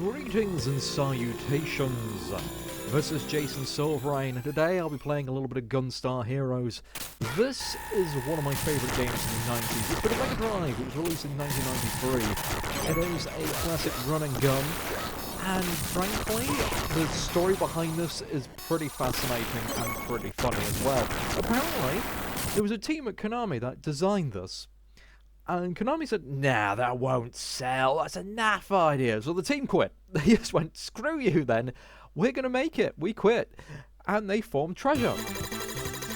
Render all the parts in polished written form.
Greetings and salutations. This is Jason Silverun, and today I'll be playing a little bit of Gunstar Heroes. This is one of my favourite games in the 90s. It's been a Mega Drive. It was released in 1993. It is a classic run and gun, and frankly, the story behind this is pretty fascinating and pretty funny as well. Apparently, there was a team at Konami that designed this, and Konami said, nah, that won't sell, that's a naff idea. So the team quit. They just went, screw you then, we're going to make it, we quit. And they formed Treasure.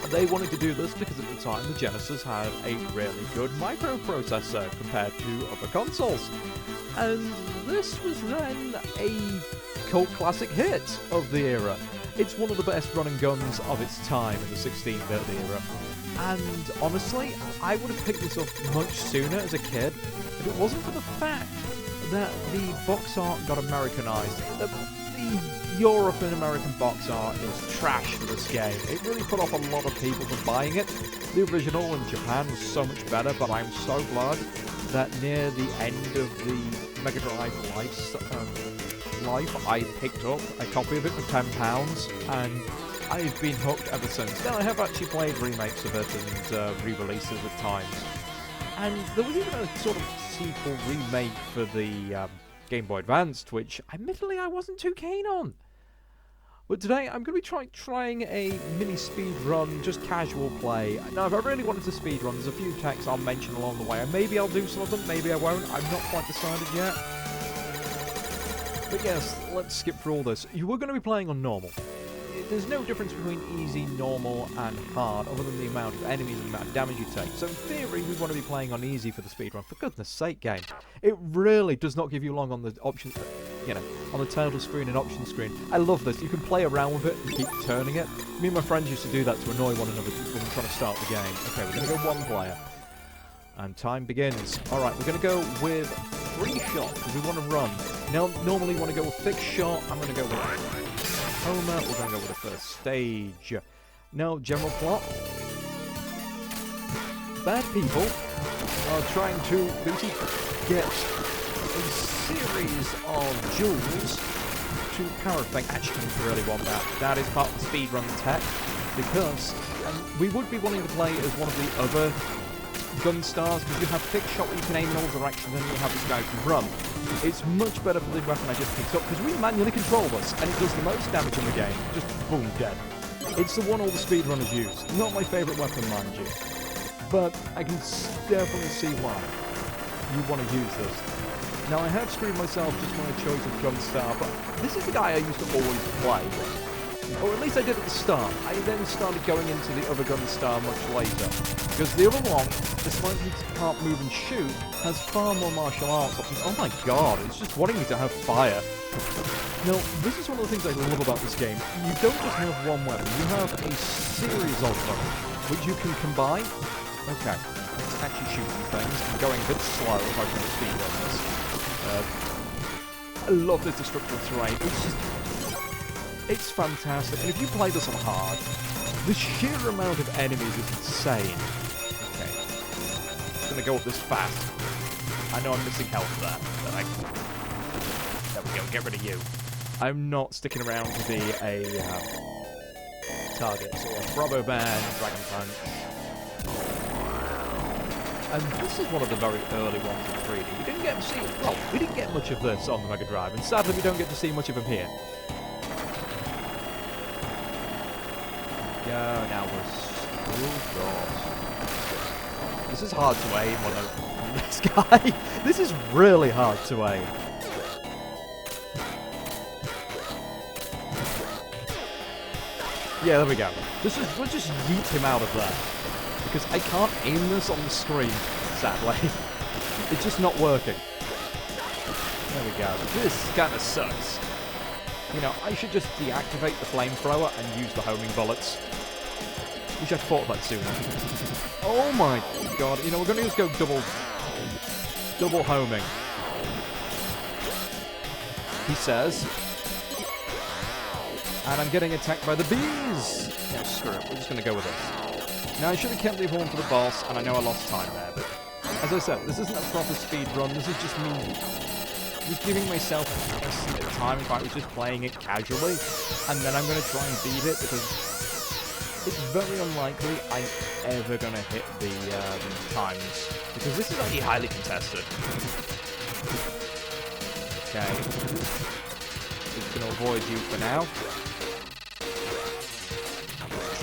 They wanted to do this because at the time the Genesis had a really good microprocessor compared to other consoles. And this was then a cult classic hit of the era. It's one of the best run and guns of its time in the 16-bit era. And honestly, I would have picked this up much sooner as a kid if it wasn't for the fact that the box art got Americanized. The Europe and American box art is trash for this game. It really put off a lot of people from buying it. The original in Japan was so much better, but I'm so glad that near the end of the Mega Drive life, I picked up a copy of it for £10, and I've been hooked ever since. Now, I have actually played remakes of it and re-releases at times. And there was even a sort of sequel remake for the Game Boy Advance, which admittedly I wasn't too keen on. But today I'm going to be trying a mini speed run, just casual play. Now, if I really wanted to speed run, there's a few techs I'll mention along the way. And maybe I'll do some of them, maybe I won't. I'm not quite decided yet. But yes, let's skip through all this. You were going to be playing on normal. There's no difference between easy, normal, and hard, other than the amount of enemies and the amount of damage you take. So in theory, we want to be playing on easy for the speedrun. For goodness sake, game. It really does not give you long on the option, on the title screen and option screen. I love this. You can play around with it and keep turning it. Me and my friends used to do that to annoy one another when we're trying to start the game. Okay, we're going to go one player. And time begins. Alright, we're going to go with 3 shots, because we want to run. Now, normally you want to go with fixed shot. I'm going to go with Homer. We're going to go with the first stage. Now, general plot. Bad people are trying to get a series of jewels to power thing. Actually, I really want that. That is part of the speedrun tech, because we would be wanting to play as one of the other Gunstars, because you have fixed shot where you can aim in all directions, and you have this guy who can run. It's much better for the weapon I just picked up, because we manually control this, and it does the most damage in the game. Just boom, dead. It's the one all the speedrunners use. Not my favourite weapon, mind you, but I can definitely see why you want to use this. Now, I have screwed myself just when I chose a Gunstar, but this is the guy I used to always play. Or at least I did at the start. I then started going into the other Gunstar much later. Because the other one, despite he can't move and shoot, has far more martial arts options. Oh my god, it's just wanting me to have fire. Now, this is one of the things I love about this game. You don't just have one weapon, you have a series of them, which you can combine. Okay, let's actually shoot some things. I'm going a bit slow if I can speed on this. I love this destructible terrain. It's fantastic, and if you play this on hard, the sheer amount of enemies is insane. Okay, I'm gonna go up this fast. I know I'm missing health there, but there we go, get rid of you. I'm not sticking around to be a target, so Bravo Band, Dragon Punch. And this is one of the very early ones in 3D. We didn't get much of this on the Mega Drive, and sadly we don't get to see much of him here. Go, now we're so short. This is hard to aim on this guy. This is really hard to aim. Yeah, there we go. We'll just yeet him out of there. Because I can't aim this on the screen, sadly. It's just not working. There we go. This kind of sucks. You know, I should just deactivate the flamethrower and use the homing bullets. Wish I'd thought of that sooner. Oh my god. You know, we're going to just go double homing. He says. And I'm getting attacked by the bees. Yeah, screw it. We're just going to go with this. Now, I should have kept the horn for the boss, and I know I lost time there, but as I said, this isn't a proper speed run. This is just me just giving myself a estimate of time if I was just playing it casually, and then I'm going to try and beat it, because it's very unlikely I'm ever going to hit the times, because this is actually highly contested. Okay. Just going to avoid you for now.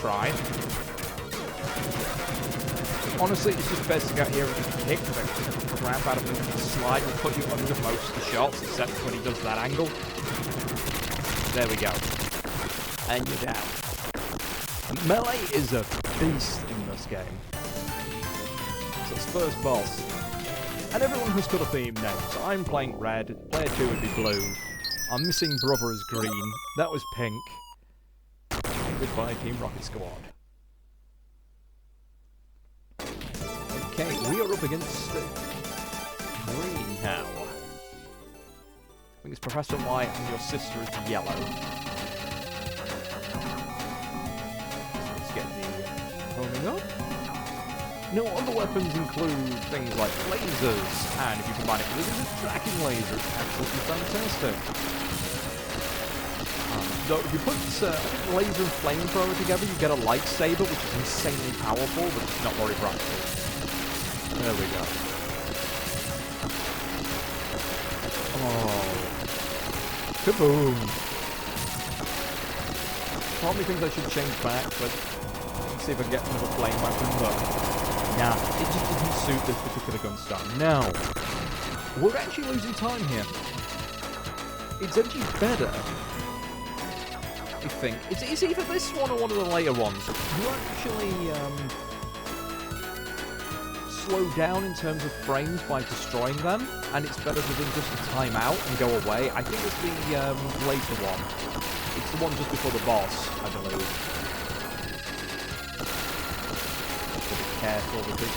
Try. Honestly, it's just best to go here and just kick the crap out of him and slide and put you under most of the shots, except when he does that angle. There we go. And you're down. Melee is a beast in this game. So it's first boss. And everyone has got a theme name. So I'm playing red, player 2 would be blue. I'm missing brother as green. That was pink. Goodbye, Team Rocket Squad. Okay, we are up against green now. I think it's Professor White and your sister is yellow. Let's get the homing up. No, other weapons include things like lasers, and if you combine it with a tracking laser, it's absolutely fantastic. So if you put laser and flamethrower together, you get a lightsaber, which is insanely powerful, but it's not very practical. There we go. Oh. Kaboom! Part of me thinks I should change back, but let's see if I can get another flame weapon, but nah, it just didn't suit this particular Gunstar. Now, we're actually losing time here. It's actually better, I think. It's either this one or one of the later ones. You actually slow down in terms of frames by destroying them, and it's better than just to time out and go away. I think it's the later one. It's the one just before the boss, I believe. Be careful, because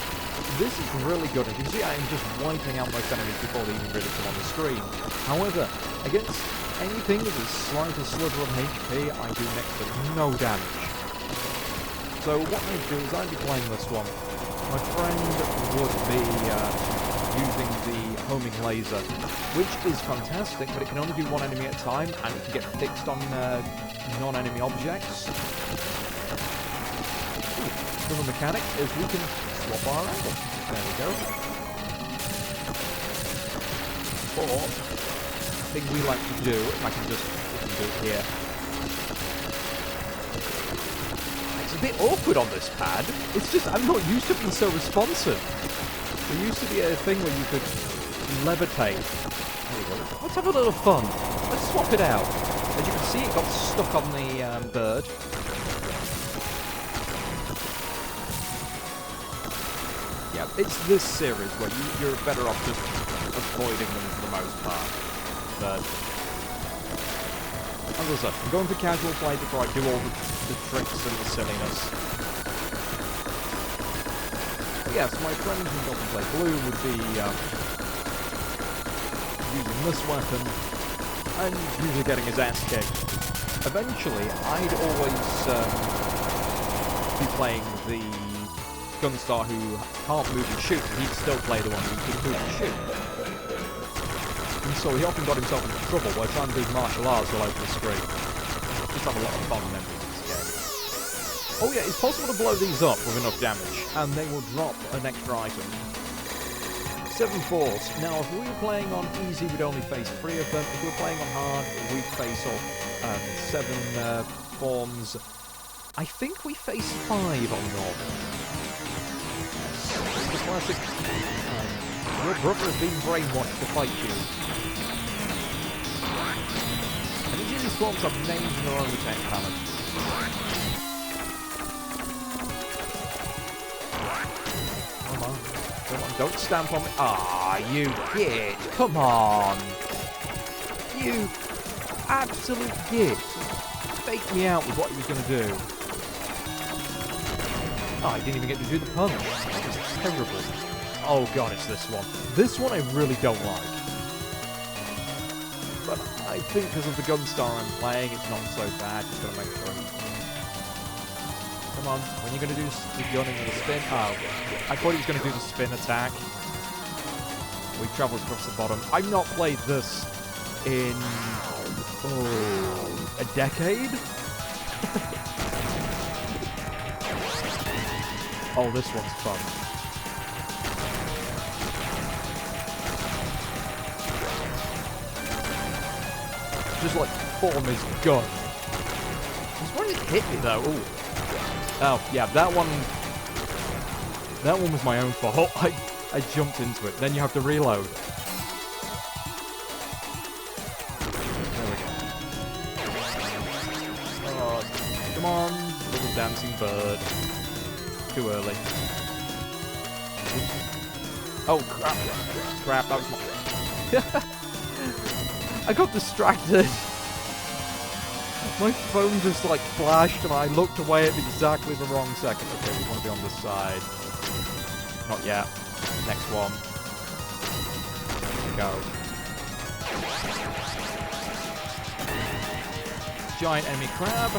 this is really good. As you can see, I'm just wiping out most enemies before they even really come on the screen. However, against anything with the slightest sliver of HP, I do next to no damage. So what I do is I'd be playing this one. My friend would be using the homing laser, which is fantastic, but it can only do one enemy at a time, and it can get fixed on non-enemy objects. Another mechanic is we can swap our angle. There we go. Or, thing we like to do, if I can just do it here. It's a bit awkward on this pad. It's just, I'm not used to being so responsive. There used to be a thing where you could levitate. There we go. Let's have a little fun. Let's swap it out. As you can see, it got stuck on the bird. Yeah, it's this series where you're better off just avoiding them for the most part. But as I said, I'm going for casual play before I do all the tricks and the silliness. But yes, my friend who doesn't play blue would be using this weapon and usually getting his ass kicked. Eventually, I'd always be playing the Gunstar who can't move and shoot, and he'd still play the one who can move and shoot. And so he often got himself into trouble by trying to do martial arts all over the screen. Just have a lot of fun memories of this game. Oh yeah, it's possible to blow these up with enough damage, and they will drop an extra item. 7 force. Now, if we were playing on easy, we'd only face 3 of them. If we were playing on hard, we'd face off 7 forms. I think we face 5 on normal. The classic. Your brother has been brainwashed to fight you. And each of these forms have names and their own attack talent. Come on. Come on, don't stamp on me. Ah, you git. Come on. You absolute git. Faked me out with what he was going to do. Oh, I didn't even get to do the punch. That was terrible. Oh god, it's this one. This one I really don't like. But I think because of the Gunstar I'm playing, it's not so bad. Just gotta make sure. Come on, when you're gonna do the gunning with the spin? Oh, I thought he was gonna do the spin attack. We travels across the bottom. I've not played this in a decade. Oh, this one's fun. Just like form his gun. Just why did it hit me though? Ooh. Oh, yeah, that one was my own fault. I jumped into it. Then you have to reload. There we go. Oh, come on, little dancing bird. Too early. Oh, crap. Crap, that was my... I got distracted. My phone just like flashed and I looked away at exactly the wrong second. Okay, we want to be on this side. Not yet. Next one. Go. Giant enemy crab.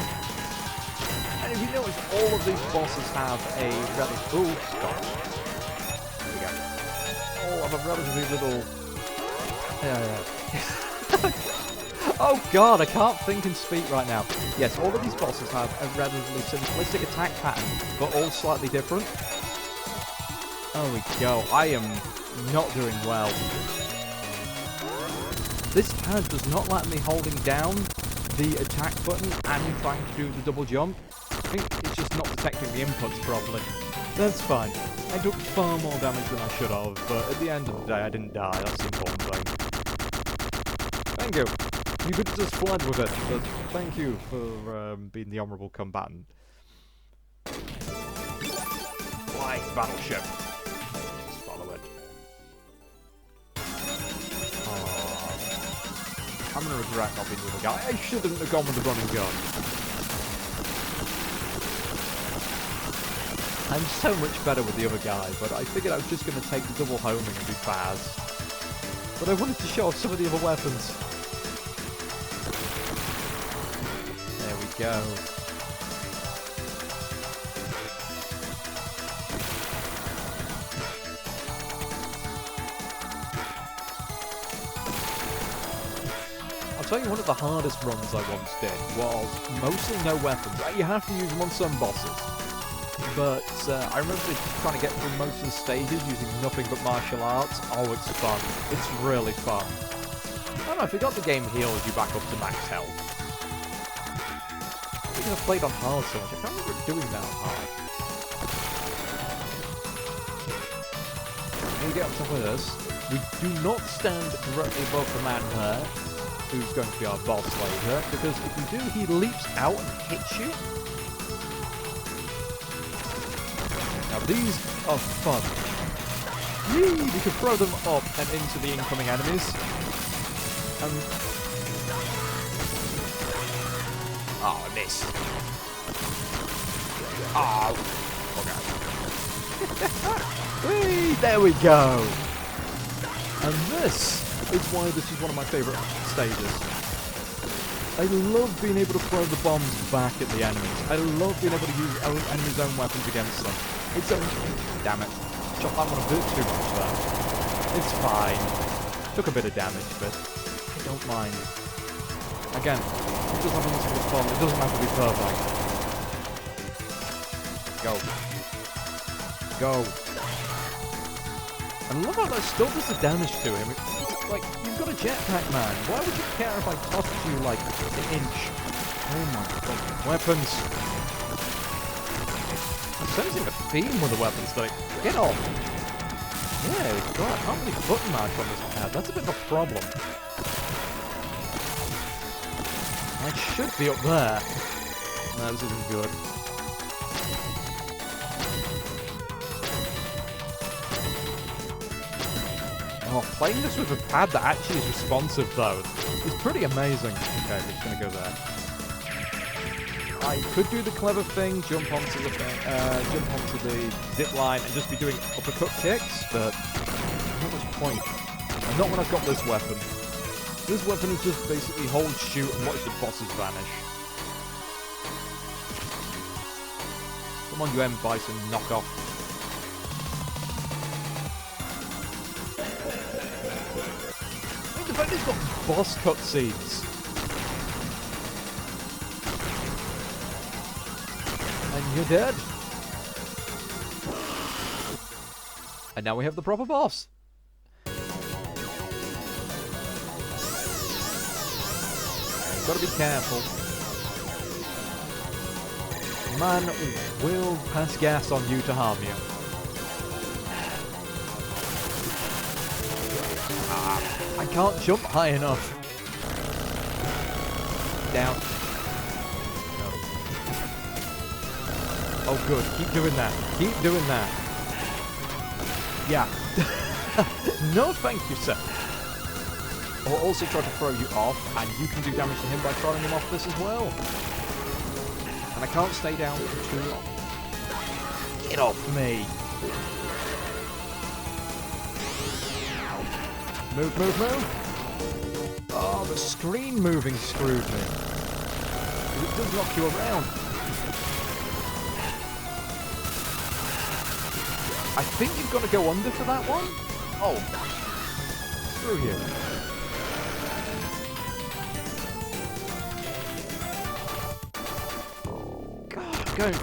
And if you notice, all of these bosses have a relatively... Ooh, stop. There we go. All have a relatively little... Oh god, I can't think and speak right now. Yes, all of these bosses have a relatively simplistic attack pattern, but all slightly different. There we go. I am not doing well. This pad does not let me holding down the attack button and trying to do the double jump. I think it's just not detecting the inputs properly. That's fine. I took far more damage than I should have, but at the end of the day I didn't die. That's the important thing. Thank you. You could have just fled with it, but thank you for being the honourable combatant. Flying battleship. Let's follow it. Oh. I'm going to regret not being the other guy. I shouldn't have gone with the running gun. I'm so much better with the other guy, but I figured I was just going to take the double homing and be fast. But I wanted to show off some of the other weapons. Go. I'll tell you, one of the hardest runs I once did was mostly no weapons. You have to use them on some bosses. But I remember trying to get through most of the stages using nothing but martial arts. Oh, it's fun. It's really fun. I don't know, I forgot the game heals you back up to max health. I played on hard so much. I can't remember doing that on hard. When we get up top of this, we do not stand directly above the man there, who's going to be our boss later, because if we do, he leaps out and hits you. Now these are fun. Yee! We can throw them up and into the incoming enemies. Oh, I missed. Oh, okay. Whee! There we go. And this is why this is one of my favourite stages. I love being able to throw the bombs back at the enemies. I love being able to use enemies' own weapons against them. It's a... Damn it. Shot that one a bit too much there. It's fine. Took a bit of damage, but I don't mind. Again, it does have a little bit of fun. It doesn't have to be perfect. Go. Go. I love how that still does the damage to him. Like, you've got a jetpack, man. Why would you care if I tossed you, like, an inch? Oh my god. Weapons. I'm sensing a theme with the weapons today. Get off. Yeah, God, I can't really button mash on this pad. That's a bit of a problem. I should be up there. No, this isn't good. Oh, playing this with a pad that actually is responsive, though, is pretty amazing. Okay, we're just gonna go there. I could do the clever thing, jump onto the zip line and just be doing uppercut kicks, but not much point. And not when I've got this weapon. This weapon is just basically hold, shoot, and watch the bosses vanish. Come on, you M. Bison, knock off. And it's got boss cutscenes. And you're dead. And now we have the proper boss. Gotta be careful. Man will pass gas on you to harm you. I can't jump high enough. Down. No. Oh good, keep doing that. Keep doing that. Yeah. No thank you, sir. I'll also try to throw you off, and you can do damage to him by throwing him off this as well. And I can't stay down for too long. Get off me! Move, move, move! Oh, the screen moving screwed me. It does knock you around. I think you've got to go under for that one? Oh. Screw you. Going.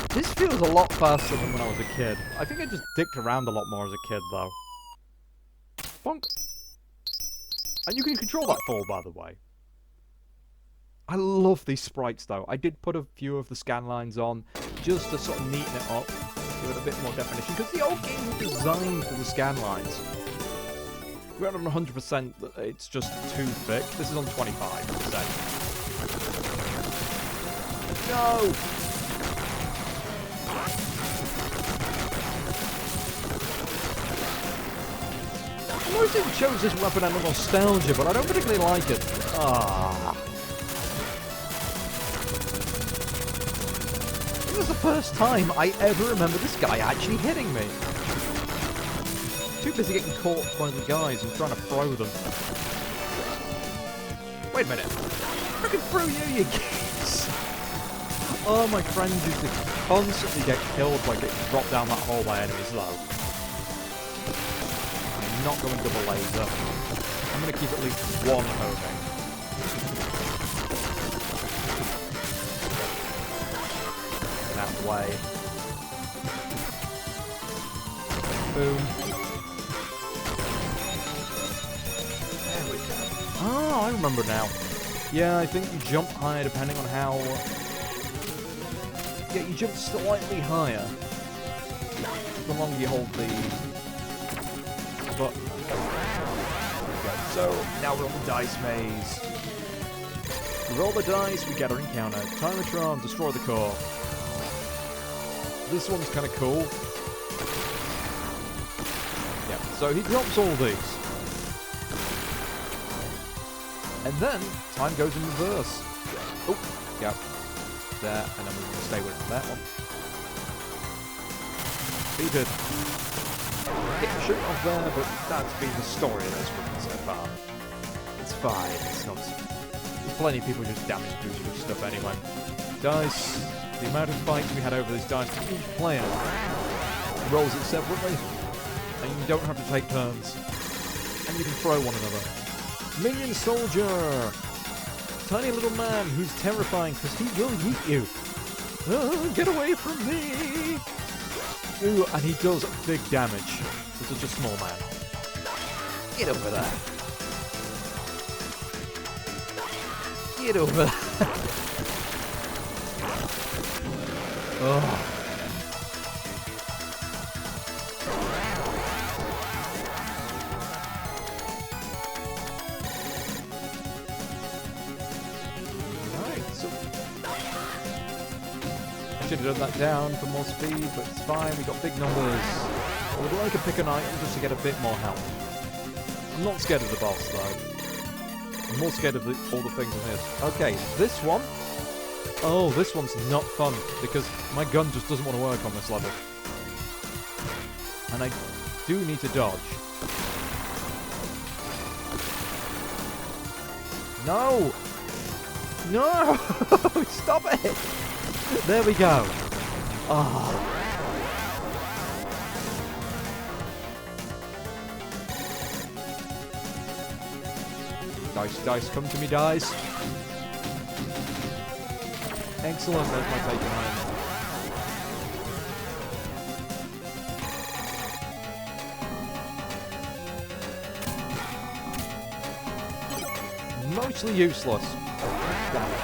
This feels a lot faster than when I was a kid. I think I just dicked around a lot more as a kid, though. Bonk. And you can control that fall, by the way. I love these sprites, though. I did put a few of the scan lines on just to sort of neaten it up, give it a bit more definition, because the old games were designed for the scan lines. We're not on 100%, it's just too thick. This is on 25%. No! I always chose this weapon out of nostalgia, but I don't particularly like it. Ah. It was the first time I ever remember this guy actually hitting me. Too busy getting caught by the guys and trying to throw them. Wait a minute. I can throw you, you geeks. Oh, my friends used to constantly get killed by getting dropped down that hole by enemies, though. I'm not going double laser. I'm going to keep at least one homing. Get out of the way. Boom. There we go. Oh, I remember now. Yeah, I think you jump higher depending on how... Yeah, you jump slightly higher the longer you hold the button. So, now we're on the dice maze. We roll the dice, we get our encounter. Time a charm, destroy the core. This one's kind of cool. Yeah, so he drops all these. And then, time goes in reverse. Oh, yeah. There, and then we're going to stay with that one. Defeated. Get the shirt off there, but that's been the story of this run so far. It's fine, it's not... There's plenty of people just damage boosted with stuff anyway. Dice. The amount of fights we had over these dice, each player rolls it separately, and you don't have to take turns. And you can throw one another. Minion Soldier! Tiny little man who's terrifying because he will yeet you. Oh, get away from me! Ooh, and he does big damage for such a small man. Get over there. Get over there. Oh. Should have done that down for more speed, but it's fine, we got big numbers. I would like to pick an item just to get a bit more health. I'm not scared of the boss though. I'm more scared of all the things in this. Okay, this one. Oh, this one's not fun, because my gun just doesn't want to work on this level. And I do need to dodge. No! No! Stop it! There we go. Oh. Dice, come to me, dice. Excellent, there's my take behind. Mostly useless. Damn it.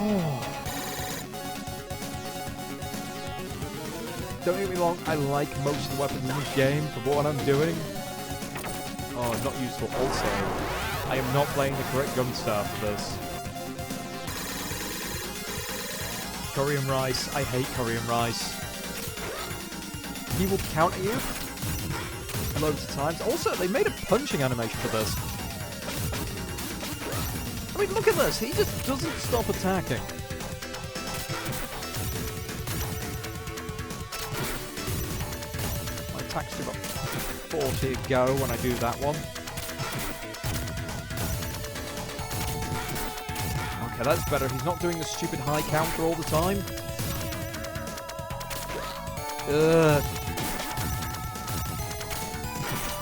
Oh. Don't get me wrong, I like most of the weapons in this game for what I'm doing. Oh, not useful. Also, I am not playing the correct Gunstar for this. Curry and rice. I hate curry and rice. He will counter you loads of times. Also, they made a punching animation for this. I mean, look at this. He just doesn't stop attacking. My attacks do about 40 a go when I do that one. Okay, that's better. He's not doing the stupid high counter all the time. Ugh.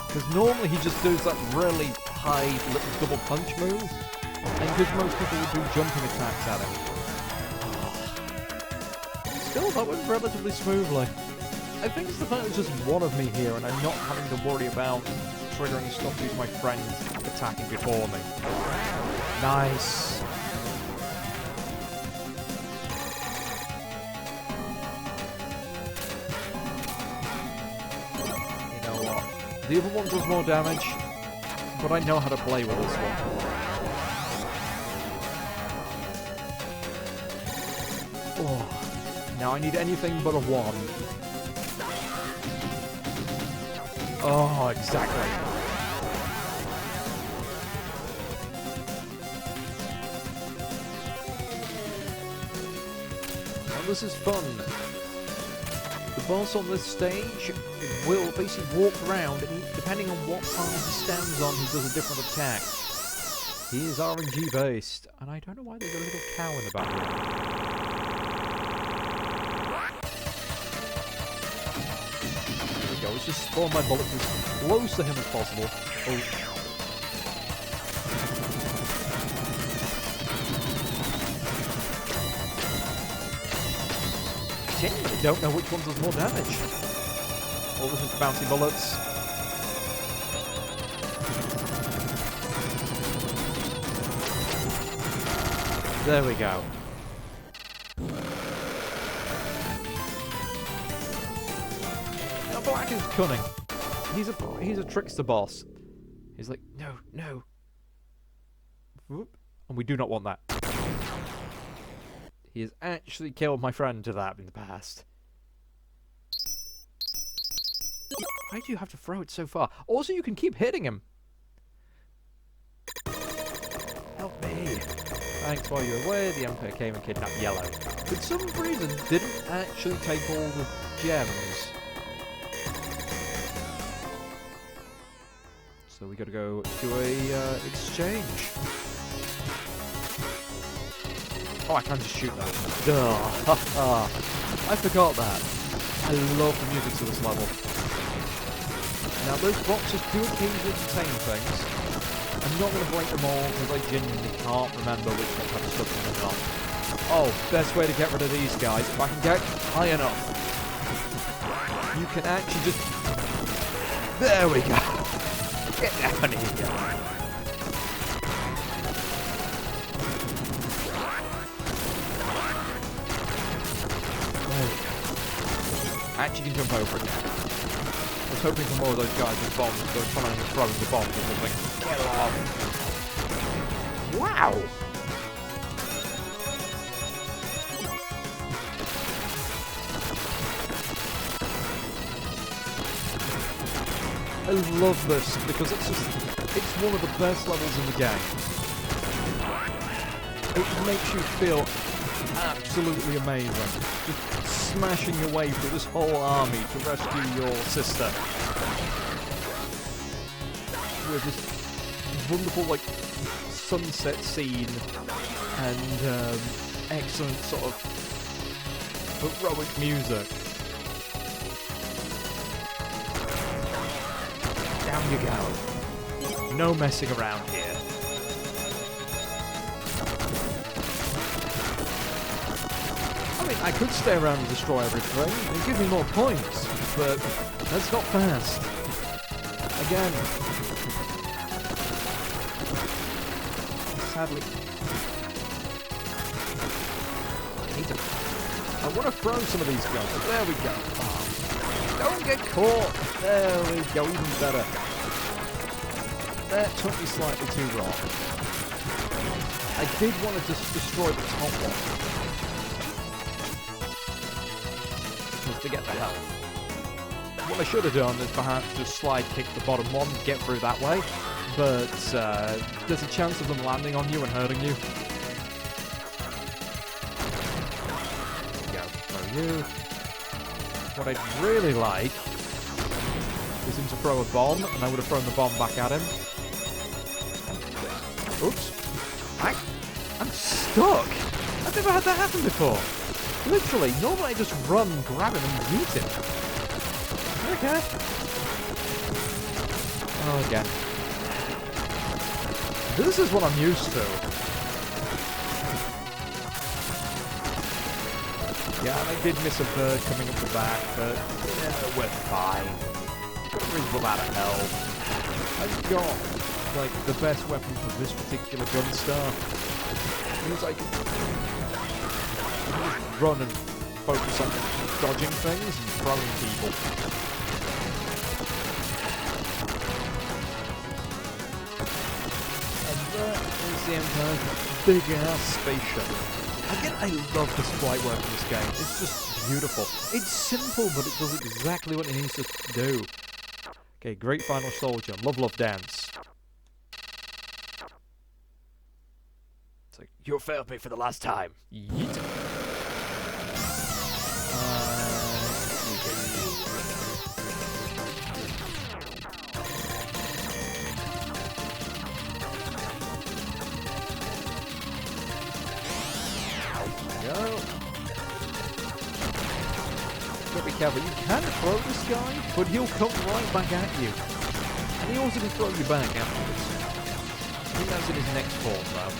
Because normally he just does that really high little double punch move. And because most people would do jumping attacks at him. Still, that went relatively smoothly. I think it's the fact there's just one of me here and I'm not having to worry about triggering stuff to use my friend attacking before me. Nice. You know what? The other one does more damage, but I know how to play with this one. Oh, now I need anything but a 1. Oh, exactly. Now this is fun. The boss on this stage will basically walk around, and depending on what part he stands on, he does a different attack. He is RNG based, and I don't know why there's a little cow in the background. Let's just spawn my bullets as close to him as possible. Oh. Genuinely don't know which one does more damage. Oh, this is bouncy bullets. There we go. Black is cunning. He's a trickster boss. He's like, no. Whoop. And we do not want that. He has actually killed my friend to that in the past. Why do you have to throw it so far? Also, you can keep hitting him. Help me. Thanks, while you're away, the Emperor came and kidnapped Yellow. For some reason, didn't actually take all the gems. So we gotta go do a exchange. Oh, I can just shoot that. Duh. I forgot that. I love the music to this level. Now, those boxes do occasionally contain things. I'm not going to break them all because I genuinely can't remember which ones have stuff in them or not. Oh, best way to get rid of these guys, if I can get high enough. You can actually just... There we go. Get down here. I actually can jump over it now. I was hoping for more of those guys with bombs, but I was trying to throw the bombs or something. Get off! Wow! I love this because it's one of the best levels in the game. It makes you feel absolutely amazing. Just smashing your way through this whole army to rescue your sister. With this wonderful, like, sunset scene and excellent sort of heroic music. Down you go. No messing around here. I mean, I could stay around and destroy everything and give me more points, but that's not fast. Again. Sadly. I want to throw some of these guns. There we go. Oh, don't get caught. There we go. Even better. That took me slightly too long. I did want to just destroy the top one. Just to get the health. What I should have done is perhaps just slide kick the bottom one, get through that way. But there's a chance of them landing on you and hurting you. You. What I'd really like is him to throw a bomb, and I would have thrown the bomb back at him. Oops. I'm stuck! I've never had that happen before. Literally, normally I just run, grab him, and yeet him. Okay. Oh, again. This is what I'm used to. Yeah, I did miss a bird coming up the back, but yeah, we're fine. Got a reasonable amount of health. I've got, like, the best weapon for this particular Gunstar. Means I can just run and focus on dodging things and throwing people. And that is the Empire's big-ass spaceship. Again, I love the sprite work in this game. It's just beautiful. It's simple, but it does exactly what it needs to do. Okay, Great Final Soldier. Love, love, dance. It's like, you failed me for the last time. Yeet. Be careful. You can throw this guy, but he'll come right back at you. And he also can throw you back afterwards. I think that's in his next form, though.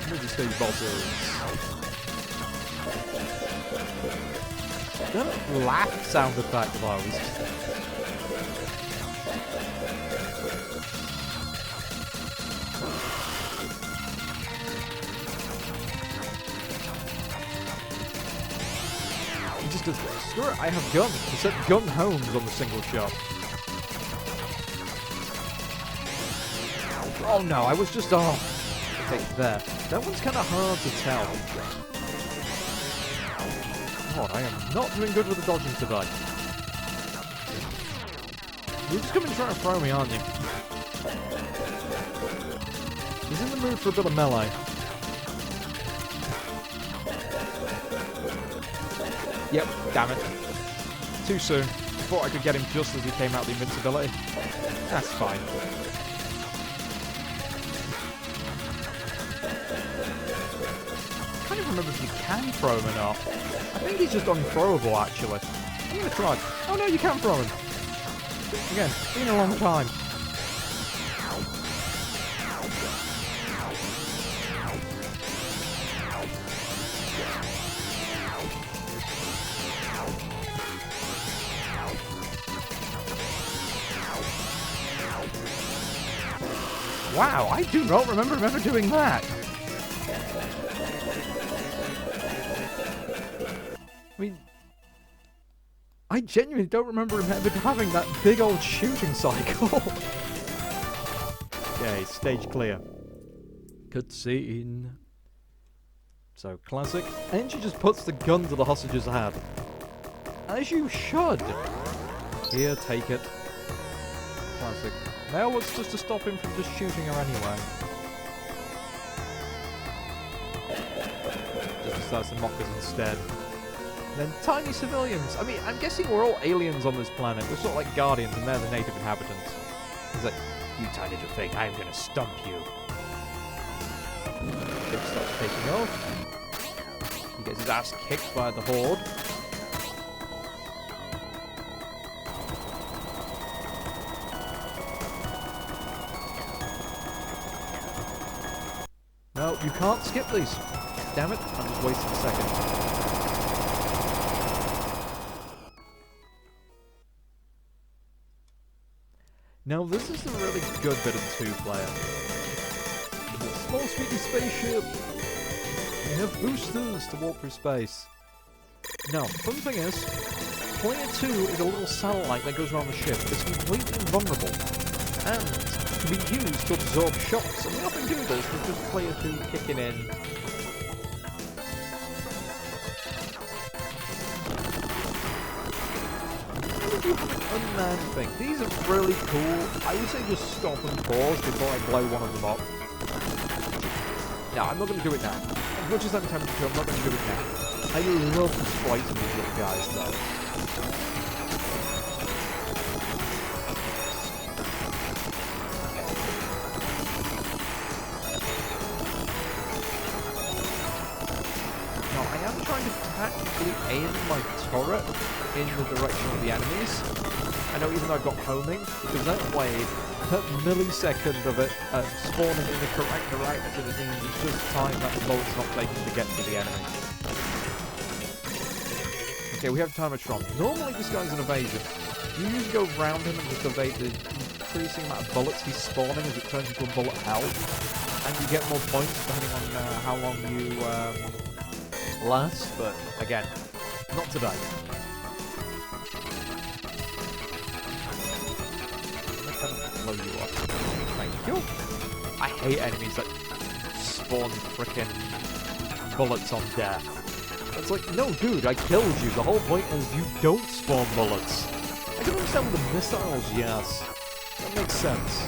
Let me just these bosses. That laugh sound effect, though. Just does this. Screw it, I have guns. I set gun homes on the single shot. Oh no, I was just off. Okay, there. That one's kind of hard to tell. God, I am not doing good with the dodging today. You're just coming trying to throw me, aren't you? He's in the mood for a bit of melee. Yep, damn it. Too soon. Thought I could get him just as he came out the invincibility. That's fine. I can't even remember if you can throw him or not. I think he's just unthrowable, actually. I'm going to try. Oh no, you can throw him. Again, been a long time. Wow, I do not remember him ever doing that. I mean, I genuinely don't remember him ever having that big old shooting cycle. Okay, stage clear. Cutscene. So, classic. And she just puts the gun to the hostage's head. As you should. Here, take it. Classic. Now what's just to stop him from just shooting her anyway? Just starts to mock us instead. And then tiny civilians. I mean, I'm guessing we're all aliens on this planet. We're sort of like guardians and they're the native inhabitants. He's like, you tiny little thing, I'm gonna stump you. It starts taking off. He gets his ass kicked by the horde. You can't skip these. Damn it, I'm just wasting a second. Now this is the really good bit of the 2-player. Small speedy spaceship! We have boosters to walk through space. Now, fun thing is, Player 2 is a little satellite that goes around the ship. It's completely invulnerable, and can be used to absorb shocks. And we often do this with just Player 2 kicking in. Unmanned thing. These are really cool. I would say just stop and pause before I blow one of them up. No, I'm not going to do it now. As much as I'm tempted to, I'm not going to do it now. I love the sprites of these little guys, though. Now, I am trying to tactically aim my turret in the direction of the enemies. I know even though I've got homing, because that way, that millisecond of it spawning in the correct direction, it means it's just time that the bullet's not taking to get to the enemy. Okay, we have Timertron. Normally this guy's an evasion. You usually go around him and just evade the increasing amount of bullets he's spawning as it turns into a bullet hell. And you get more points depending on how long you last, but again, not today. Blow you up. Thank you. I hate enemies that spawn frickin' bullets on death. It's like, no dude, I killed you. The whole point is you don't spawn bullets. I can understand with the missiles, yes. That makes sense.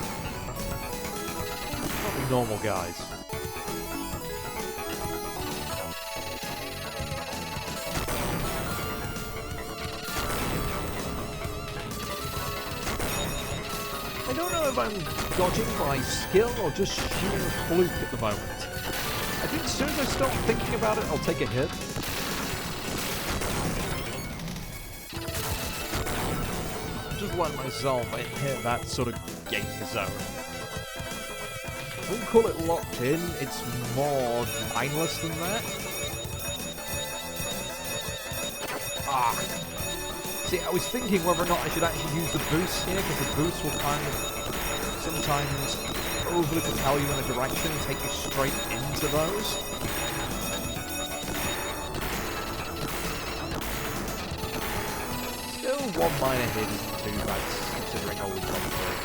Not the normal guys. I don't know if I'm dodging by skill or just sheer fluke at the moment. I think as soon as I start thinking about it, I'll take a hit. Just let myself hit that sort of gate zone. I wouldn't call it locked in, it's more mindless than that. Ah! See, I was thinking whether or not I should actually use the boost here, because the boost will kind of sometimes overly propel you in a direction and take you straight into those. Still, one minor hit isn't too bad, considering all we've gone through.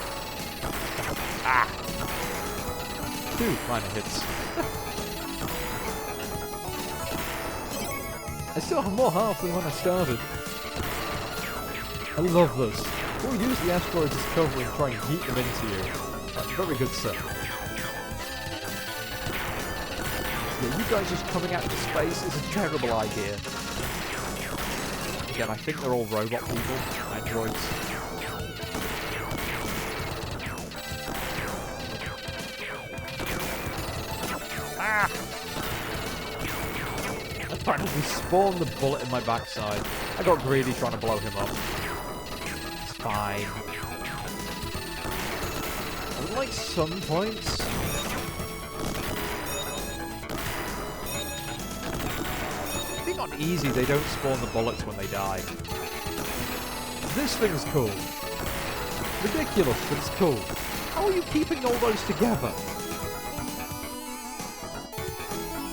Ah! 2 minor hits. I still have more health than when I started. I love this. We'll use the asteroids as cover and try and yeet them into you. That's very good stuff. Yeah, you guys just coming out into space is a terrible idea. Again, I think they're all robot people, androids. Ah! Apparently spawned the bullet in my backside. I got greedy trying to blow him up. Fine. I would like some points. I think on easy they don't spawn the bullets when they die. This thing's cool. Ridiculous, but it's cool. How are you keeping all those together?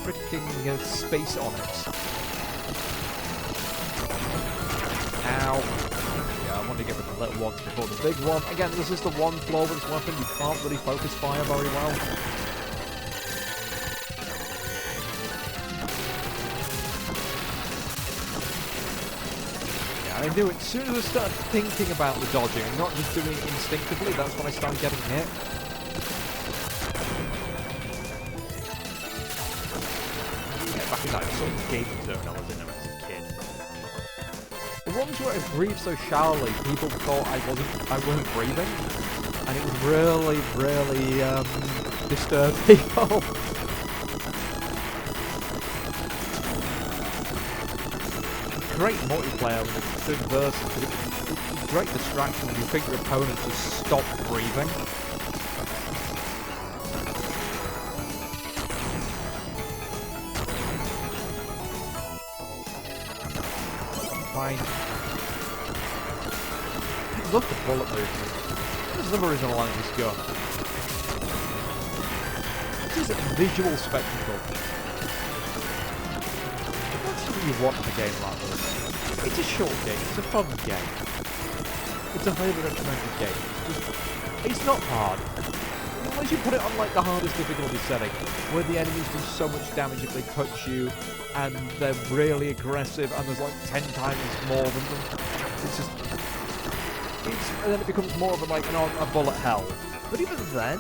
Freaking space on it. Ow. I want to get rid of the little ones before the big one. Again, this is the one flaw with this weapon. You can't really focus fire very well. Yeah, I knew it. As soon as I started thinking about the dodging and not just doing it instinctively, that's when I started getting hit. Yeah, back in that sort of gaming zone I was in as a kid. The ones where I breathed so shallowly, people thought I wasn't breathing, and it would really, really disturb people. Great multiplayer when it's third person, but it's a great distraction when you think your opponent just stopped breathing. fine. I love the bullet movement. There's another reason I like this gun. It is a visual spectacle. That's what you want in a game like this. It's a short game, it's a fun game. It's a highly recommended game. It's not hard. Unless you put it on like the hardest difficulty setting, where the enemies do so much damage if they touch you, and they're really aggressive, and there's like 10 times more than them. It's just... and then it becomes more of a bullet hell. But even then,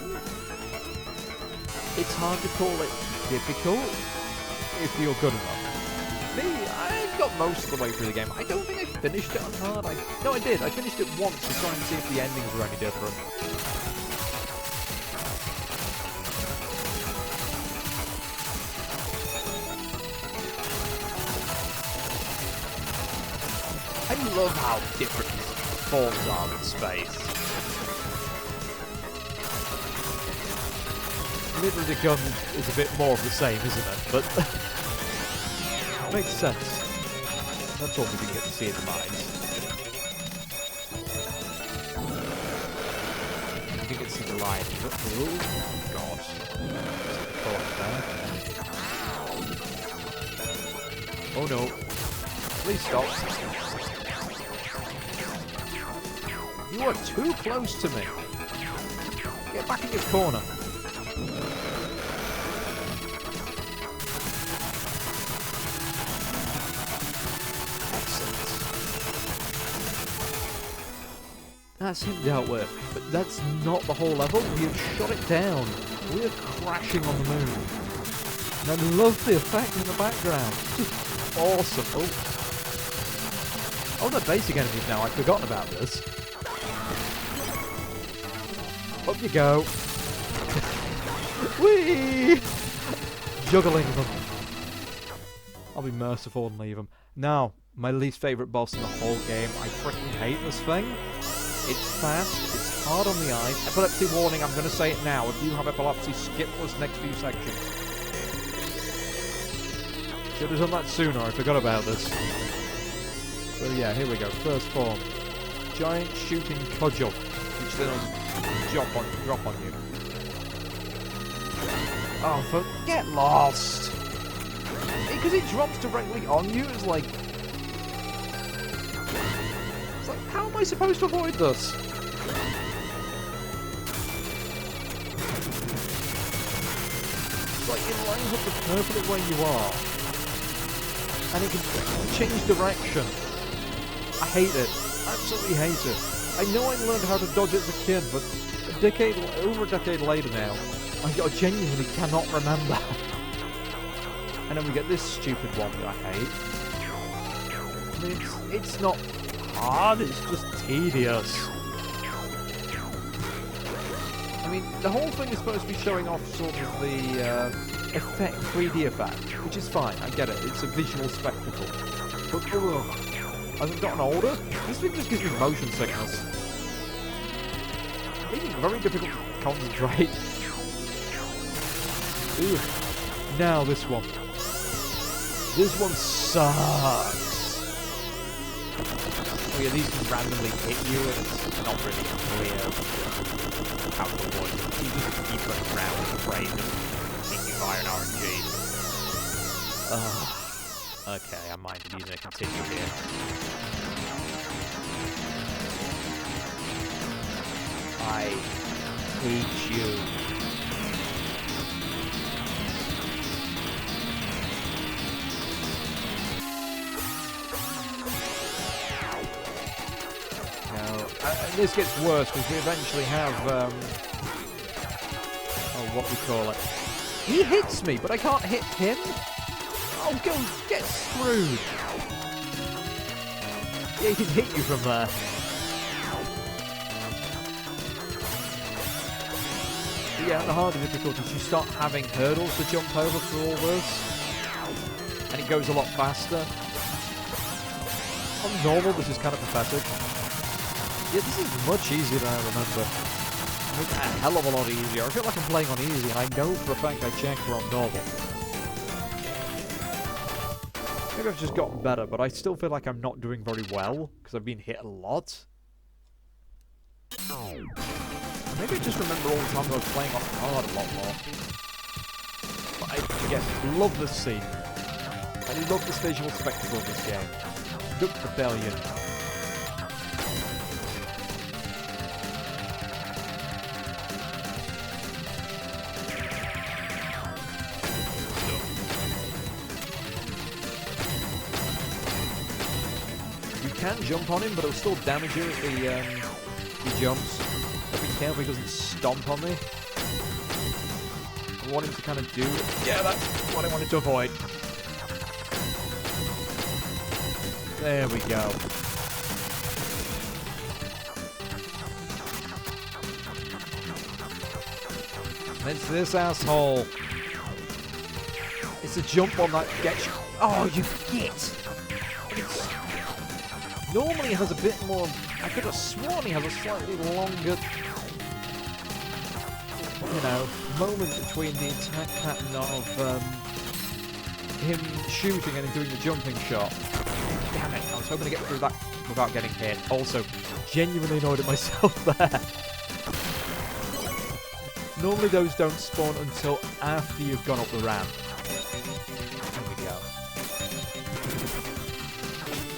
it's hard to call it difficult if you're good enough. Me, I got most of the way through the game. I don't think I finished it on hard. No, I did. I finished it once to try and see if the endings were any different. I love how different forms are in space. Literally, the gun is a bit more of the same, isn't it? But makes sense. That's all we didn't get to see in the mines. You didn't get to see the lion. Oh, God. Oh, no. Please stop. You are too close to me. Get back in your corner. That's him dealt with, but that's not the whole level. We have shot it down. We are crashing on the moon. And I love the effect in the background. Just awesome. Oh, they're basic enemies now. I'd forgotten about this. Up you go. Whee! Juggling them. I'll be merciful and leave them. Now, my least favourite boss in the whole game. I freaking hate this thing. It's fast, it's hard on the eyes. Epilepsy warning, I'm going to say it now. If you have epilepsy, skip those next few sections. Should have done that sooner, I forgot about this. So yeah, here we go. First form. Giant shooting cudgel, which then will drop on you. Oh, get lost! Because it drops directly on you, it's like... how am I supposed to avoid this? It's like it lines up perfectly where you are. And it can change direction. I hate it. Absolutely hate it. I know I learned how to dodge it as a kid, but over a decade later now, I genuinely cannot remember. And then we get this stupid one that I hate. I mean, it's not hard, it's just tedious. I mean, the whole thing is supposed to be showing off sort of the effect, 3D effect, which is fine, I get it, it's a visual spectacle. But as I've gotten older, this thing just gives me motion sickness. It's making it very difficult to concentrate. Ooh. Now this one. This one sucks. Oh yeah, these can randomly hit you, and it's not really clear how to avoid them. You just keep running around and afraid of hitting you via an RNG. Okay, I might be using a continue here. I hate you. This gets worse because we eventually have, what we call it. He hits me, but I can't hit him? Oh, go get screwed. Yeah, he can hit you from there. But yeah, the harder difficulties, you start having hurdles to jump over for all this. And it goes a lot faster. On normal, this is kind of pathetic. Yeah, this is much easier than I remember. I mean, a hell of a lot easier. I feel like I'm playing on easy, and I know for a fact I checked we're on normal. Maybe I've just gotten better, but I still feel like I'm not doing very well, because I've been hit a lot. Maybe I just remember all the times I was playing on hard a lot more. But I, again, love this scene. I love this visual spectacle of this game. Duck Rebellion. You can jump on him, but it'll still damage you if he jumps. But be careful he doesn't stomp on me. I want him to kind of do... Yeah, that's what I wanted to avoid. There we go. And it's this asshole. It's a jump on that gets you. Oh, you git! Normally it has a bit more... I could have sworn he has a slightly longer... You know, moment between the attack pattern of him shooting and him doing the jumping shot. Damn it, I was hoping to get through that without getting hit. Also, genuinely annoyed at myself there. Normally those don't spawn until after you've gone up the ramp. There we go.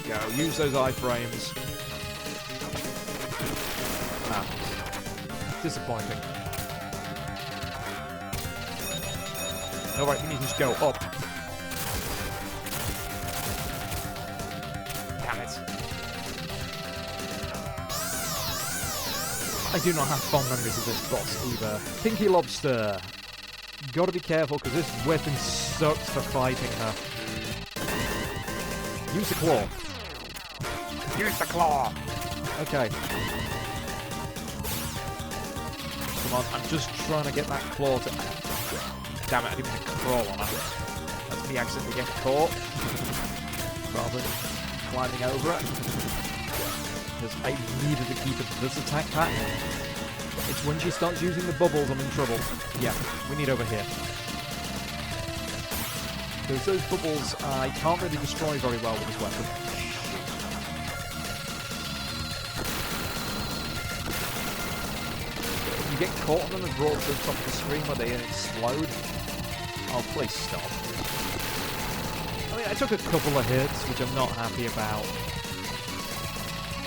Go, use those iframes. Ah. Disappointing. Alright, we need to just go up. Damn it. I do not have fond memories of this boss either. Pinky Lobster. Gotta be careful because this weapon sucks for fighting her. Use the claw. Use the claw! Okay. Come on, I'm just trying to get that claw to... Damn it, I didn't mean to crawl on her. That's me accidentally getting caught. Rather than climbing over it. Because I needed to keep it this attack pattern. It's when she starts using the bubbles I'm in trouble. Yeah, we need over here. Because those bubbles I can't really destroy very well with this weapon. You get caught on them and brought to the top of the screen where they explode. Oh, please stop. I mean, I took a couple of hits, which I'm not happy about.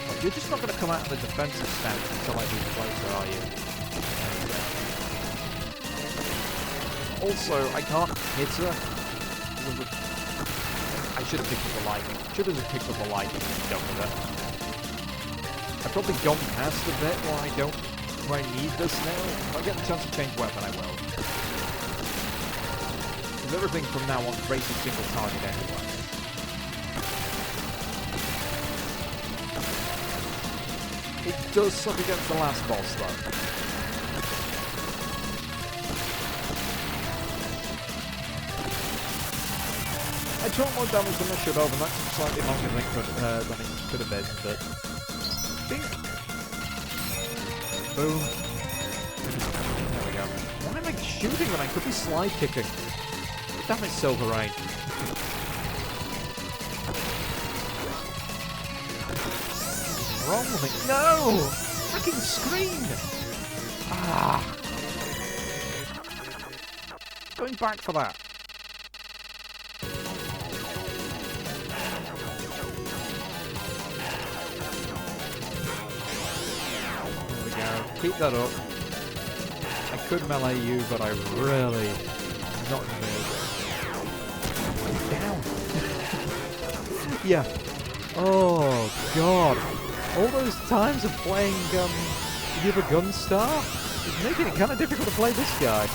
But you're just not going to come out of the defensive stance until I move closer, are you? Also, I can't hit her. I should have picked up the lightning. Should have just picked up the lightning and done with it. I've probably gone past a bit where I don't... I need this now. If I get the chance to change weapon, I will. Because everything from now on races single target anyway. It does suck against the last boss, though. I took more damage than I should have, and that's slightly longer than it could have been, but... Think. Boom. There we go. Why am I shooting when I could be slide kicking? Damn it, Silverun. What's wrong with me? No! Freaking screen! Ah! Going back for that. Keep that up. I could melee you, but I really not in the mood. Down. Yeah. Oh god. All those times of playing the other Gunstar is making it kind of difficult to play this guy. I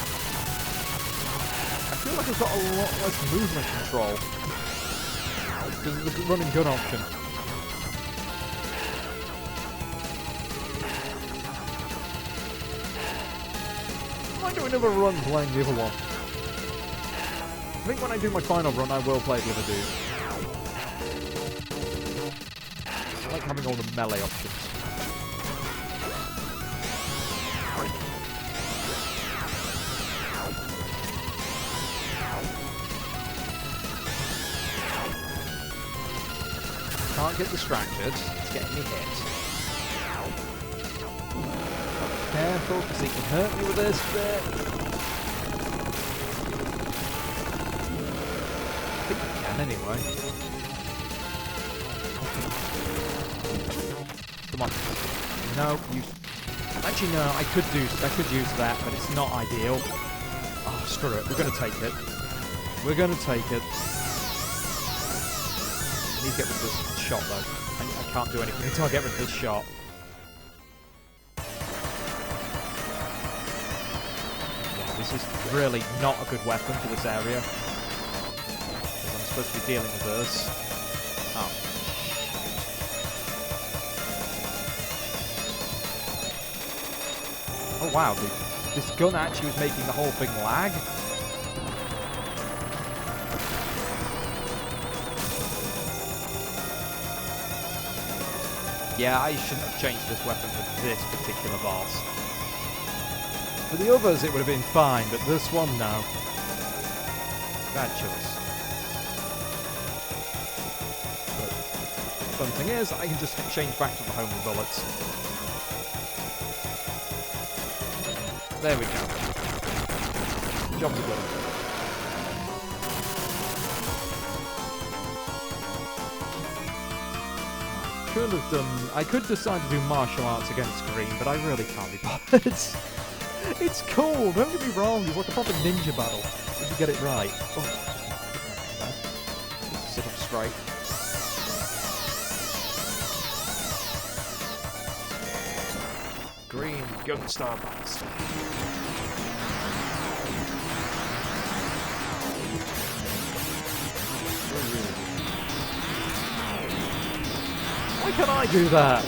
feel like I've got a lot less movement control because of the running gun option. I might do another run playing the other one. I think when I do my final run, I will play the other dude. I like having all the melee options. Can't get distracted. It's getting me hit. Careful, because he can hurt me with this bit. I think I can anyway. Come on. No, you... Actually, no, I could use that, but it's not ideal. Oh, screw it. We're going to take it. We're going to take it. I need to get rid of this shot, though. I can't do anything until I get rid of this shot. This is really not a good weapon for this area. Because I'm supposed to be dealing with this. Oh. Oh wow, this gun actually was making the whole thing lag. Yeah, I shouldn't have changed this weapon for this particular boss. For the others, it would have been fine, but this one, no. Bad choice. But the fun thing is, I can just change back to the homing bullets. There we go. Job's done. I could decide to do martial arts against green, but I really can't be bothered. It's cool, don't get me wrong, it's like a proper ninja battle, if you get it right. Oh. Sit up straight. Green Gunstar Bastard. Why can't I do that?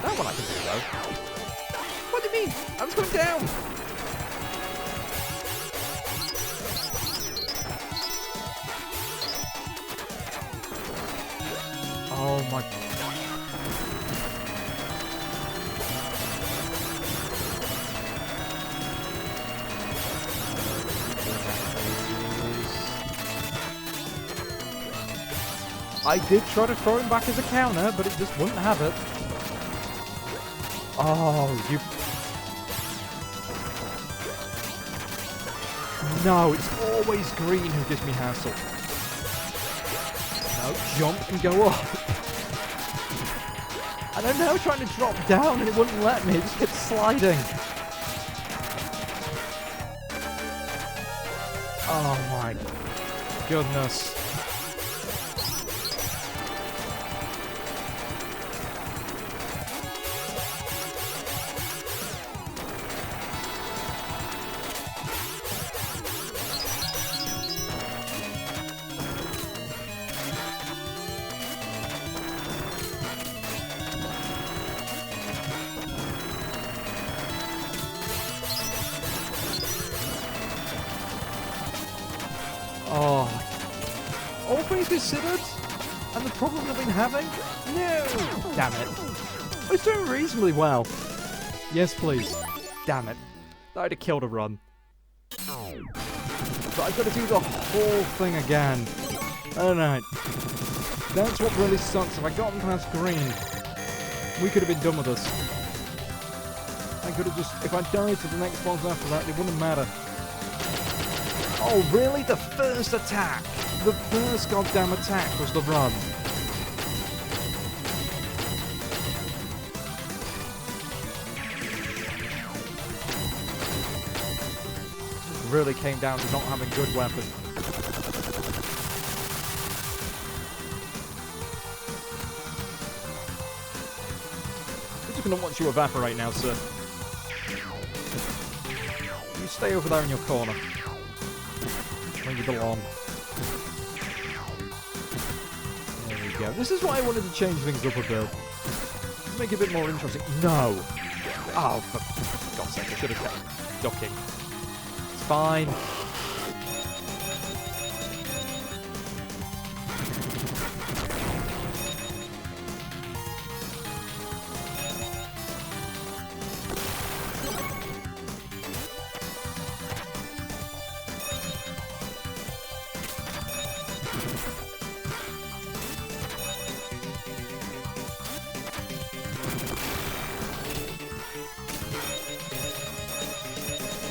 That one I can do though. What do you mean? I was going down! Oh my god. I did try to throw him back as a counter, but it just wouldn't have it. Oh, you... No, it's always green who gives me hassle. No, jump and go up. And I'm now trying to drop down and it wouldn't let me, it just kept sliding. Oh my goodness. Oh, all things considered, and the problem I've been having? No! Damn it. I was doing reasonably well. Yes, please. Damn it. I'd have killed a run. But I've got to do the whole thing again. Alright. That's what really sucks. If I'd gotten past green, we could have been done with this. I could have just... If I died to the next boss after that, it wouldn't matter. Oh, really? The first attack? The first goddamn attack was the run. It really came down to not having good weapons. I'm just going to watch you evaporate now, sir. You stay over there in your corner. Where you belong. There we go. This is why I wanted to change things up a bit. Make it a bit more interesting. No! Oh, for God's sake, I should have kept ducking. It's fine.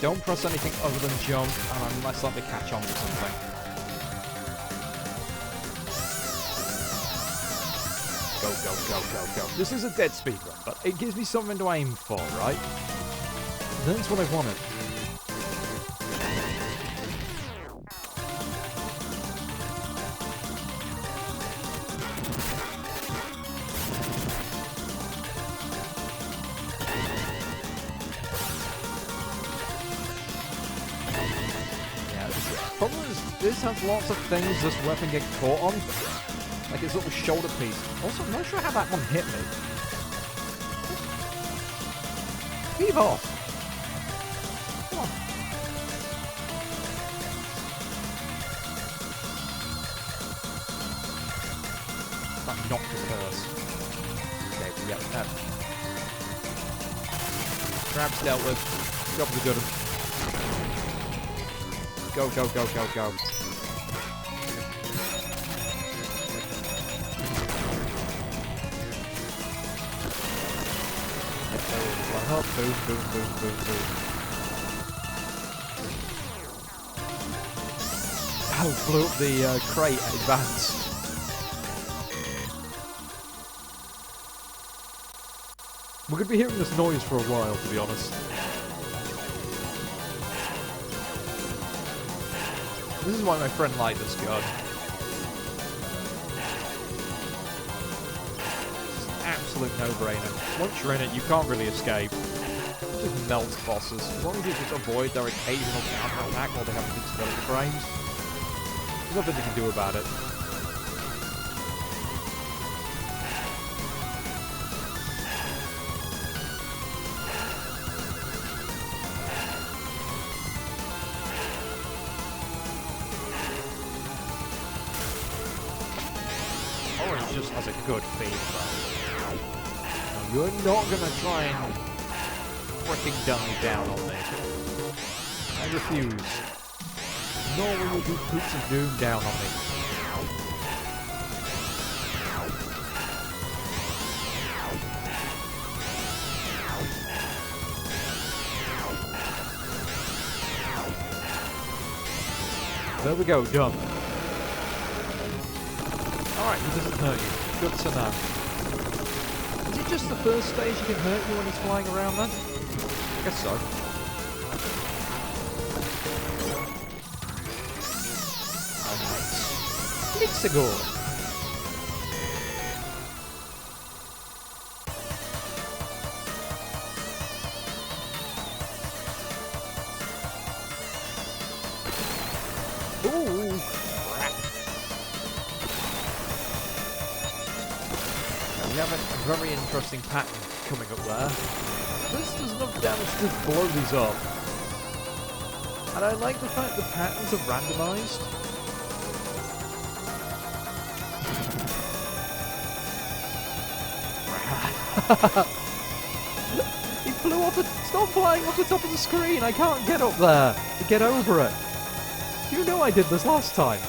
Don't press anything other than jump, and unless let me catch on to something. Go, go, go, go, go. This is a dead speedrun, but it gives me something to aim for, right? That's what I wanted. Problem is, this has lots of things this weapon gets caught on. Like its little shoulder piece. Also, I'm not sure how that one hit me. Heave off! Come on. That knocked the curse. Okay, yep, that. Crab's dealt with. Job's a good one. Go, go, go, go, go. Up, boom, boom, boom, boom, boom. Oh, blew up the crate at advance. We're going to be hearing this noise for a while, to be honest. This is why my friend liked this gun. It's an absolute no-brainer. Once you're in it, you can't really escape. It just melts bosses. As long as you just avoid their occasional counter-attack while they have invincibility frames, there's nothing you can do about it. Orange just has a good feed, though. You're not gonna try and freaking dive down on me. I refuse. Nor will you do Poops of Doom down on me. There we go, done. Alright, he doesn't hurt you. Good to know. Is it just the first stage he can hurt you when he's flying around then? I guess so. Alright. Mixagor. Ooh, crap. Now we have a very interesting pattern coming up there. This does enough damage to blow these up. And I like the fact the patterns are randomized. He flew off the... Stop flying off the top of the screen! I can't get up there to get over it. You know I did this last time.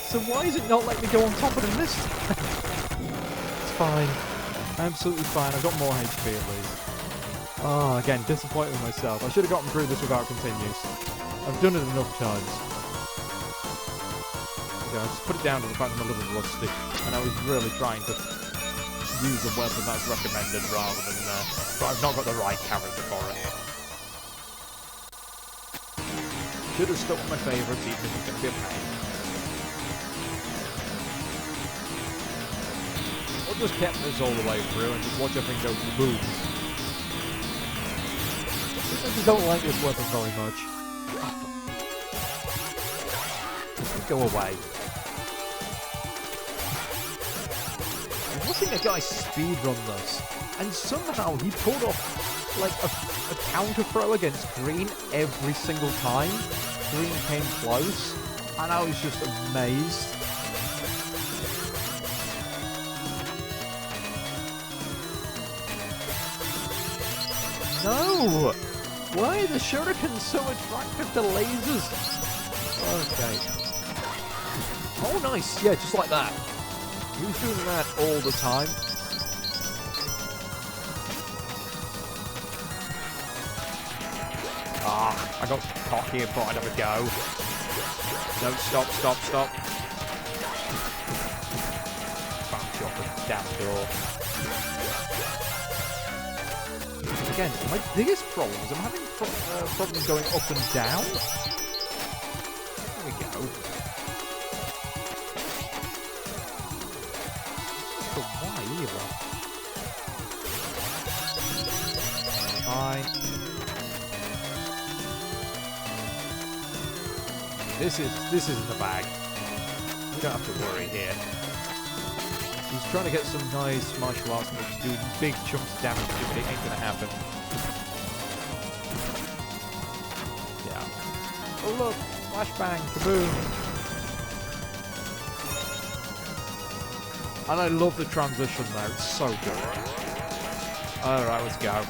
So why is it not letting me go on top of him this time? It's fine. Absolutely fine. I've got more HP at least. Oh, again, disappointed with myself. I should have gotten through this without continues. I've done it enough times. Okay, I just put it down to the fact I'm a little rusty. And I was really trying to use a weapon that's recommended rather than... but I've not got the right character for it. Should have stuck with my favourites even if it's going to be a pain. Or just kept this all the way through and just watch everything go boom. I just don't like this weapon very much. Go away. I'm watching a guy speedrun this, and somehow he pulled off like a counter throw against green every single time. Green came close, and I was just amazed. No! Why are the shurikens so attractive to lasers? Okay. Oh, nice! Yeah, just like that. He was doing that all the time. I got cocky and thought I'd have a go. No, stop. Bounce you off the damn door. Again, my biggest problem is I'm having problems going up and down. There we go. But why either? Fine. This is in the bag. You don't have to worry here. He's trying to get some nice martial arts moves, doing big chunks of damage, but it ain't gonna happen. Yeah. Oh look! Flashbang! Kaboom! And I love the transition there, it's so good. Alright, let's go.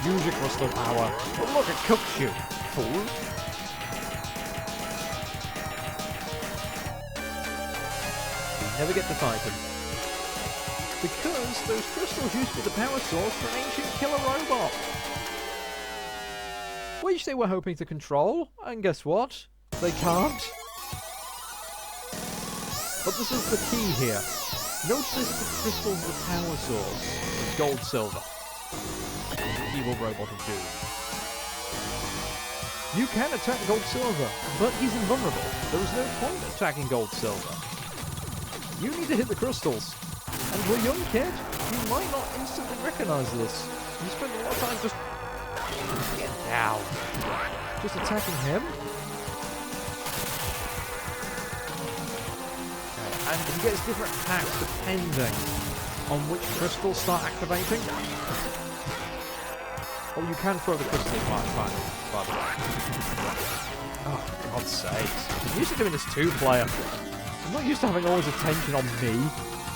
Use your crystal power. Oh look, it cooks you, fool! You never get to fight him. Because those crystals used to be the power source for an ancient killer robot. Which they were hoping to control, and guess what? They can't. But this is the key here. Notice the crystals are the power source. Gold Silver. Evil robot of doom. You can attack Gold Silver, but he's invulnerable. There is no point attacking Gold Silver. You need to hit the crystals. And for a young kid, you might not instantly recognise this. You spend a lot of time just... Get down. Just attacking him. Okay, and he gets different attacks depending on which crystals start activating. Oh, you can throw the crystals by the way. Oh, for God's sakes. I'm used to doing this two-player. I'm not used to having all his attention on me.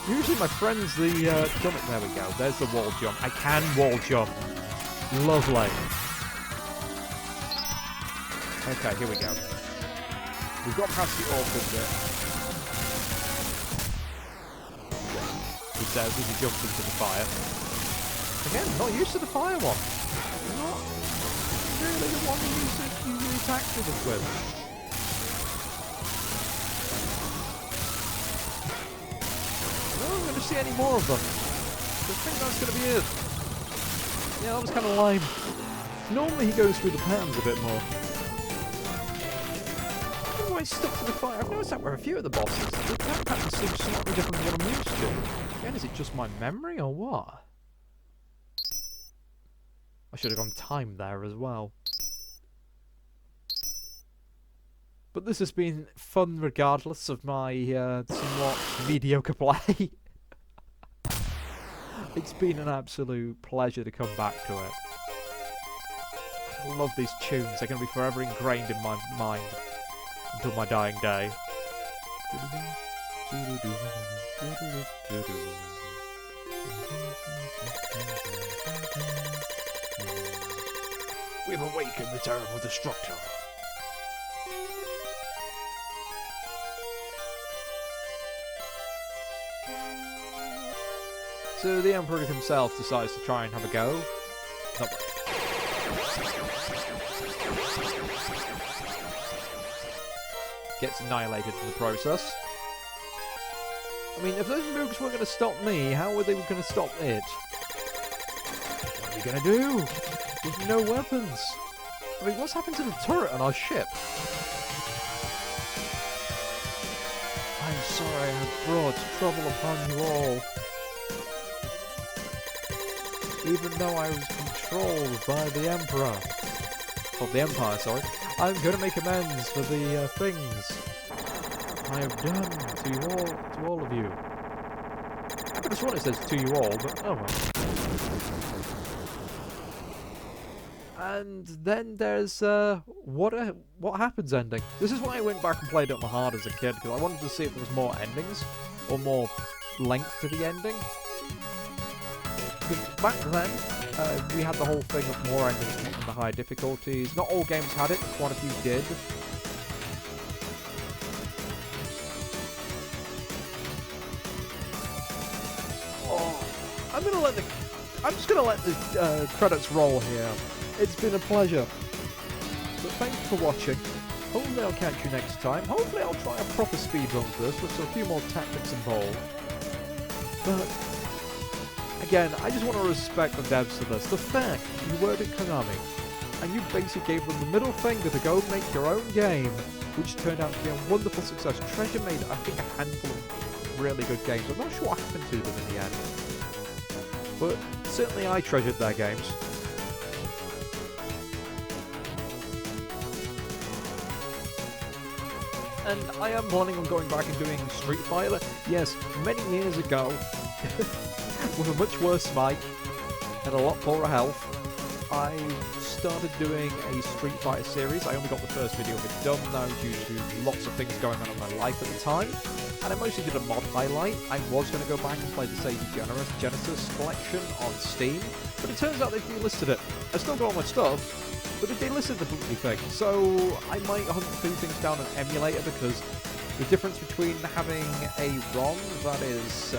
Usually my friend's the jump. There we go. There's the wall jump. I can wall jump. Lovely. Okay, here we go. We've got past the awkward bit. He says as he jumps into the fire. Again, not used to the fire one. Not really the one you usually attack with us with. I'm going to see any more of them. I think that's going to be it. Yeah, that was kind of lame. Normally he goes through the patterns a bit more. Why do I stuck to the fire? I've noticed that with a few of the bosses. The attack pattern seems slightly different than what I'm used to. Again, is it just my memory or what? I should have gone time there as well. But this has been fun regardless of my somewhat mediocre play. It's been an absolute pleasure to come back to it. I love these tunes. They're going to be forever ingrained in my mind until my dying day. We've awakened the terrible destructor. So the Emperor himself decides to try and have a go. Nope. Gets annihilated in the process. I mean, if those mooks weren't going to stop me, how were they going to stop it? What are we going to do? With no weapons. I mean, what's happened to the turret on our ship? I'm sorry I have brought trouble upon you all. Even though I was controlled by the Emperor. Of the Empire, sorry. I'm going to make amends for the things I have done to all of you. I could have sworn it says to you all, but oh well. And then there's what happens ending. This is why I went back and played it on the hard as a kid, because I wanted to see if there was more endings or more length to the ending. Back then, we had the whole thing of more endings and the higher difficulties. Not all games had it, quite a few did. Oh, I'm just gonna let the credits roll here. It's been a pleasure. But thank you for watching. Hopefully I'll catch you next time. Hopefully I'll try a proper speedrun for this with a few more tactics involved. But again, I just want to respect the devs for this. The fact you worked at Konami and you basically gave them the middle finger to go make your own game, which turned out to be a wonderful success. Treasure made, I think, a handful of really good games. I'm not sure what happened to them in the end. But certainly I treasured their games. And I am planning on going back and doing Street Fighter. Yes, many years ago, with a much worse mic and a lot poorer health, I started doing a Street Fighter series. I only got the first video of it done now due to lots of things going on in my life at the time. And I mostly did a mod highlight. I was going to go back and play the Sega Genesis collection on Steam, but it turns out they've delisted it. I've still got all my stuff, but they delisted the bloody thing. So I might hunt things down an emulator, because the difference between having a ROM that is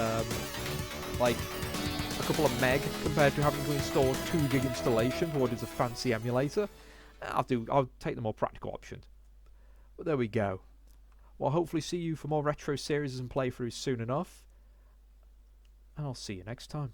like a couple of meg compared to having to install 2 gig installation for what is a fancy emulator, I'll take the more practical option. But there we go. Well, hopefully see you for more retro series and playthroughs soon enough, and I'll see you next time.